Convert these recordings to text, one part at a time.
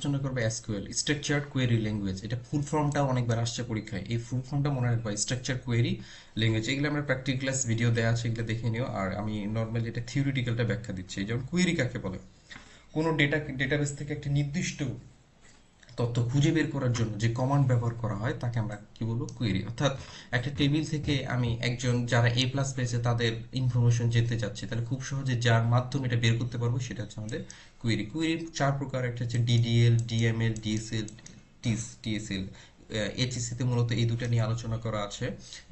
আলোচনা করবো SQL structured query language. এটা ফুল ফর্মটাও অনেকবার আসছে পরীক্ষায়, এই ফুল ফর্মটা মনে রাখবা, স্ট্রাকচার কোয়েরি ল্যাঙ্গুয়েজ। এগুলো আমরা প্র্যাকটিক্যাল ক্লাস ভিডিও দেওয়া আছে, এগুলো দেখে নিও। আর আমি নর্মালি এটা থিওরিটিক্যালটা ব্যাখ্যা দিচ্ছি। যেমন কোয়েরি কাকে বলে, কোনো ডেটাবেস থেকে একটা নির্দিষ্ট তথ্য খুঁজে বের করার জন্য যে কমান্ড ব্যবহার করা হয় তাকে আমরা কি বলবো, কোয়েরি। অর্থাৎ একটা টেবিল থেকে আমি একজন যারা এ প্লাস পেয়েছে তাদের ইনফরমেশন যেতে চাচ্ছি, তাহলে খুব সহজে যার মাধ্যমে এটা বের করতে পারবো সেটা হচ্ছে আমাদের কোয়েরি। কোয়েরি চার প্রকার, একটা হচ্ছে DDL, DML, DSL, TSL. HSC তে মূলত এই দুটো নিয়ে আলোচনা করা আছে,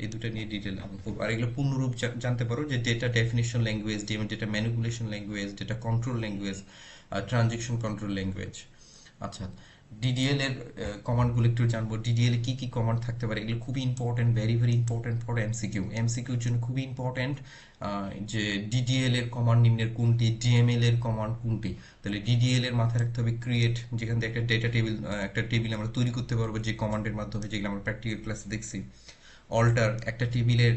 এই দুটো নিয়ে ডিটেল আমি করবো। আর এগুলো পূর্ণরূপ জানতে পারো যে data definition language, data manipulation language, data control language, transaction control language. আচ্ছা, ডিডিএল এর কমান্ডগুলো একটু জানবো। ডিডিএল এ কি কি কমান্ড থাকতে পারে, এগুলো খুবই important, very very important for MCQ. এমসিকিউর জন্য খুবই ইম্পর্টেন্ট যে ডিডিএল এর কমান্ড নিম্নের কোনটি, ডিএমএল এর কমান্ড কোনটি। তাহলে ডিডিএল এর মাথায় রাখতে হবে ক্রিয়েট, যেখান থেকে একটা ডেটা টেবিল, একটা টেবিল আমরা তৈরি করতে পারবো যে কমান্ডের মাধ্যমে, যেগুলো আমরা প্র্যাকটিক্যাল ক্লাসে দেখছি। অল্টার, একটা টেবিলের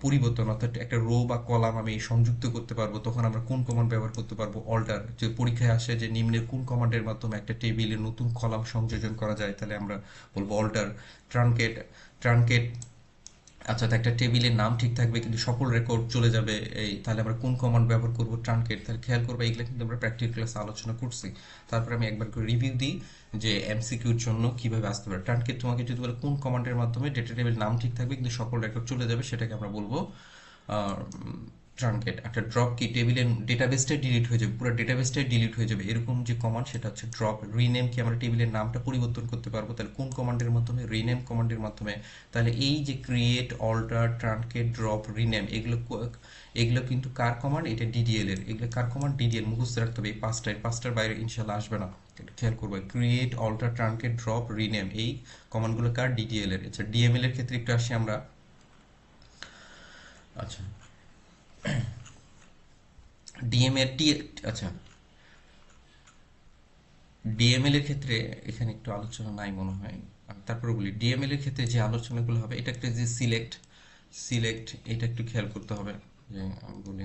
পরিবর্তন, অর্থাৎ একটা রো বা কলাম আমি সংযুক্ত করতে পারবো, তখন আমরা কোন কমান্ড ব্যবহার করতে পারবো, অল্টার। যে পরীক্ষায় আসে যে নিম্নের কোন কমান্ডের মাধ্যমে একটা টেবিলে নতুন কলাম সংযোজন করা যায়, তাহলে আমরা বলবো অল্টার। ট্রানকেট, ট্রানকেট আচ্ছা, তো একটা টেবিলের নাম ঠিক থাকবে কিন্তু সকল রেকর্ড চলে যাবে, এই তাহলে আমরা কোন কমান্ড ব্যবহার করব, ট্রানকেট। তাহলে খেয়াল করবে এগুলো কিন্তু আমরা প্র্যাকটিক্যাল ক্লাসে আলোচনা করছি। তারপরে আমি একবার করে রিভিউ দিই যে এমসিকিউর জন্য কিভাবে আসতে পারে। ট্রানকেট তোমাকে যদি বলে কোন কমান্ডের মাধ্যমে ডেটা টেবিল নাম ঠিক থাকবে কিন্তু সকল রেকর্ড চলে যাবে, সেটাকে আমরা বলবো ট্রানকেট। একটা ড্রপ কি, টেবিলের ডেটাবেসটাই ডিলিট হয়ে যাবে, পুরো ডেটাবেসটাই ডিলিট হয়ে যাবে, এরকম যে কমান্ড সেটা হচ্ছে ড্রপ। রিনেম কি, আমরা টেবিলের নামটা পরিবর্তন করতে পারবো, তাহলে কোন কমান্ডের মাধ্যমে, রিনেম কমান্ডের মাধ্যমে। তাহলে এই যে ক্রিয়েট, অল্টার, ট্রানকেট, ড্রপ, রিনেম, এগুলো এগুলো কিন্তু কার কমান্ড, এটা ডিডিএল এর। এগুলো কার কমান্ড, ডিডিএল। মুখস্থ রাখতে হবে এই পাঁচটা, এই পাঁচটার বাইরে ইনশাল্লাহ আসবে না, এটা খেয়াল করবে। ক্রিয়েট, অল্টার, ট্রানকেট, ড্রপ, রিনেম, এই কমান্ডগুলো কার, ডিডিএল এর। আচ্ছা, ডিএমএল এর ক্ষেত্রে একটু আসি আমরা। আচ্ছা, ডিএমএল টি, আচ্ছা, ডিএমএল এর ক্ষেত্রে এখানে একটু আলোচনা নাই মনে হয়। তারপরে বলি ডিএমএল এর ক্ষেত্রে যে আলোচনাগুলো হবে, এটা একটা যে সিলেক্ট, সিলেক্ট এটা একটু খেয়াল করতে হবে। যে আমি বলি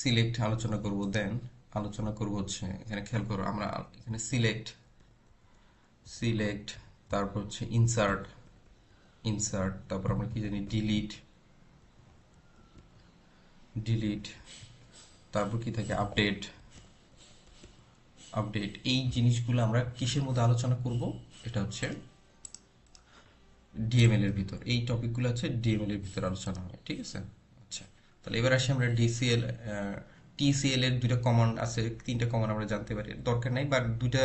সিলেক্ট আলোচনা করব, দেন আলোচনা করব হচ্ছে এখানে খেয়াল করো আমরা এখানে সিলেক্ট, সিলেক্ট, তারপর হচ্ছে ইনসার্ট, ইনসার্ট, তারপর আমরা কি জানি, ডিলিট, ডিলিট, তারপর কি থাকে, আপডেট, আপডেট। এই জিনিসগুলো আমরা কিসের মধ্যে আলোচনা করব, এটা হচ্ছে ডিএমএল এর ভিতর। এই টপিকগুলো আছে ডিএমএল এর ভিতর আলোচনা হয়, ঠিক আছে। আচ্ছা, তাহলে এবার আসি আমরা ডিসিএল, টিসিএল এর দুইটা কমান্ড আছে, তিনটা কমান্ড আমরা জানতে পারি, দরকার নাই, বাট দুইটা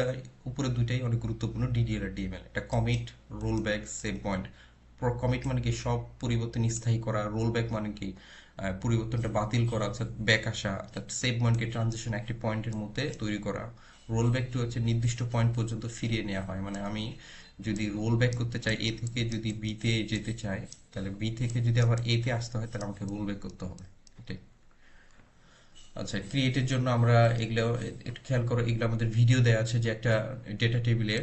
উপরে দুইটাই অনেক গুরুত্বপূর্ণ, ডিডিএল আর ডিএমএল। এটা commit, roll back, save point. Commit মানে কি, সব পরিবর্তন স্থায়ী করা। রোল ব্যাক মানে কি, পরিবর্তনটা বাতিল করা, অর্থাৎ ব্যাক আসা। অর্থাৎ সেভ পয়েন্টকে ট্রানজিশন একটি পয়েন্টের মধ্যে তৈরি করা। রোল ব্যাকটি হচ্ছে নির্দিষ্ট পয়েন্ট পর্যন্ত ফিরিয়ে নেওয়া হয়, মানে আমি যদি রোল ব্যাক করতে চাই, এ থেকে যদি বি তে যেতে চাই, তাহলে বি থেকে যদি আবার এ তে আসতে হয় তাহলে আমাকে রোল ব্যাক করতে হবে, এটাই। আচ্ছা, ক্রিয়েটের জন্য আমরা এগুলো একটু খেয়াল করো, এগুলো আমাদের ভিডিও দেওয়া আছে যে একটা ডেটা টেবিলে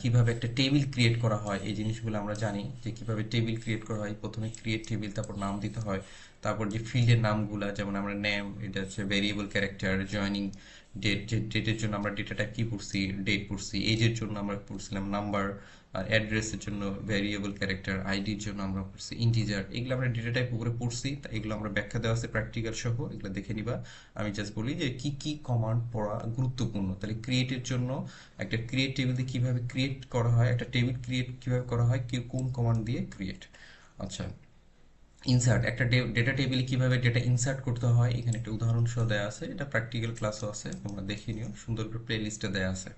কিভাবে একটা টেবিল ক্রিয়েট করা হয়, এই জিনিসগুলো আমরা জানি যে কিভাবে টেবিল ক্রিয়েট করা হয়। প্রথমে ক্রিয়েট টেবিল, তারপর নাম দিতে হয়, তারপর যে ফিল্ডের নামগুলা, যেমন আমরা নেম, এটা হচ্ছে ভেরিয়েবল ক্যারেক্টার, জয়নিং ডেট, যে ডেটের জন্য আমরা ডেটা টাইপ কি পড়ছি, ডেট পড়ছি। এজের জন্য আমরা পড়ছিলাম নাম্বার, আর অ্যাড্রেসের জন্য ভেরিয়েবল ক্যারেক্টার, আইডির জন্য আমরা পড়ছি ইন্টিজার। এগুলো আমরা ডেটা টাইপ উপরে পড়ছি, এগুলো আমরা ব্যাখ্যা দেওয়া আছে প্র্যাকটিক্যাল সহ, এগুলো দেখে নিবা। আমি জাস্ট বলি যে কি কি কমান্ড পড়া গুরুত্বপূর্ণ। তাহলে ক্রিয়েটের জন্য একটা ক্রিয়েট টেবিল দিয়ে কিভাবে ক্রিয়েট করা হয়, একটা টেবিল ক্রিয়েট কিভাবে করা হয়, কি কোন কমান্ড দিয়ে ক্রিয়েট। আচ্ছা, ইনসার্ট, একটা ডেটা টেবিলে কিভাবে ডেটা ইনসার্ট করতে হয়, এখানে একটা উদাহরণ সহ দেওয়া আছে, এটা প্র্যাকটিক্যাল ক্লাসও আছে, তোমরা দেখে নিও, সুন্দর করে প্লে লিস্টে দেওয়া আছে।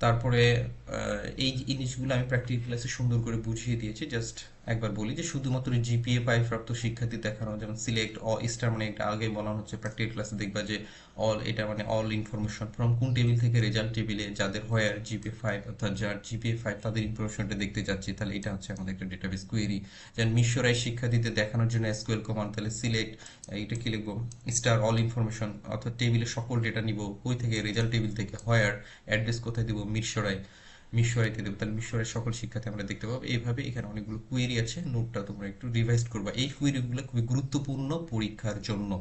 তারপরে এই জিনিসগুলো আমি প্র্যাকটিক্যাল ক্লাসে সুন্দর করে বুঝিয়ে দিয়েছি, জাস্ট একবার বলি যে শুধুমাত্র জিপিএ পাই প্রাপ্ত শিক্ষার্থী দেখানো, যেমন সিলেক্ট স্টার, মানে এটা আগে বলা হচ্ছে প্র্যাকটিক্যাল ক্লাসে দেখবা যে অল, এটা মানে অল ইনফরমেশন ফ্রম কোন টেবিল থেকে, রেজাল্ট টেবিলে, যাদের হোয়ার জিপিএ 5, অর্থাৎ যার জিপিএ 5 তাদের ইনফরমেশনটা দেখতে যাচ্ছি, তাহলে এটা হচ্ছে আমাদের একটা ডেটাবেস কোয়েরি। যেমন মিশরায় শিক্ষার্থীদের দেখানোর জন্য এসকিউএল কমান্ড, তাহলে সিলেক্ট, এটা কি লিখবো, স্টার অল ইনফরমেশন, অর্থাৎ টেবিলের সকল ডেটা নিব, কই থেকে, রেজাল্ট টেবিল থেকে। হোয়ার, অ্যাড্রেস কোথায় দিব, মিরসরাই। মিশরাইতে দেবো, তাহলে মিশরের সকল শিক্ষাতে আমরা দেখতে পাবো। এইভাবে এখানে অনেকগুলো কুয়েরি আছে, নোটটা তোমরা একটু রিভাইজ করবা, এই কুয়েরিগুলো খুবই গুরুত্বপূর্ণ পরীক্ষার জন্য।